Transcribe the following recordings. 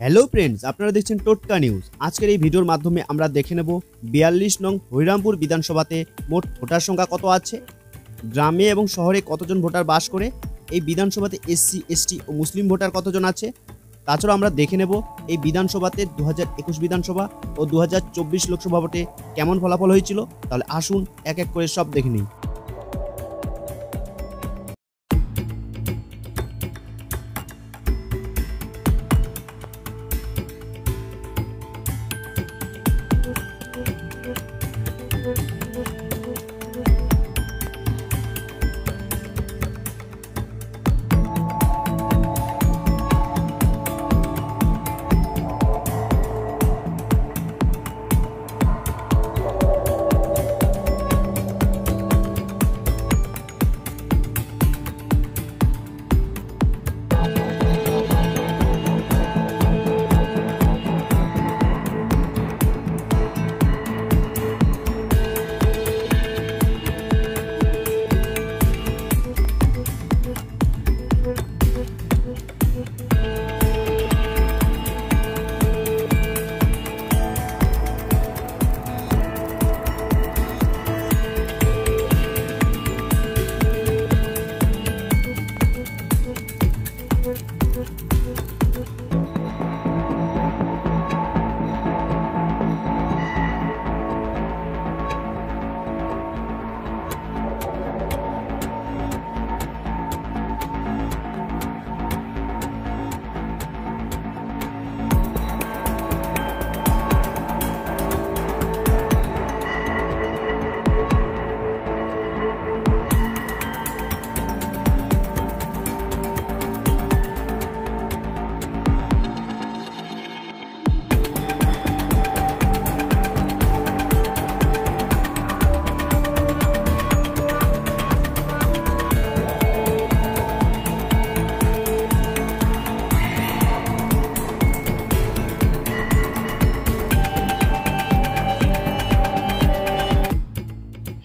Hello friends, আপনারা দেখছেন টোটকা নিউজ। আজকের এই ভিডিওর মাধ্যমে আমরা দেখে নেব 42 নং হরিরামপুর বিধানসভাতে মোট ভোটার সংখ্যা কত আছে, গ্রামে এবং শহরে কতজন ভোটার বাস করে, এই বিধানসভাতে এসসি এসটি ও মুসলিম ভোটার কতজন আছে। তাছাড়া আমরা দেখে নেব এই বিধানসভাতে 2021 বিধানসভা ও 2024 লোকসভা ভোটে কেমন ফলাফল হয়েছিল। তাহলে আসুন এক এক করে সব দেখে নিই।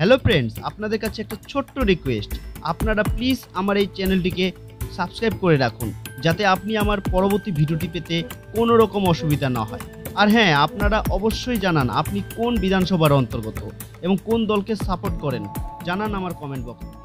হ্যালো ফ্রেন্ডস, আপনাদের কাছে একটা ছোট্ট রিকোয়েস্ট, আপনারা প্লিজ আমার এই চ্যানেলটিকে সাবস্ক্রাইব করে রাখুন, যাতে আপনি আমার পরবর্তী ভিডিওটি পেতে কোনো রকম অসুবিধা না হয়। আর হ্যাঁ, আপনারা অবশ্যই জানান আপনি কোন বিধানসভার অন্তর্গত এবং কোন দলকে সাপোর্ট করেন, জানান আমার কমেন্ট বক্সে।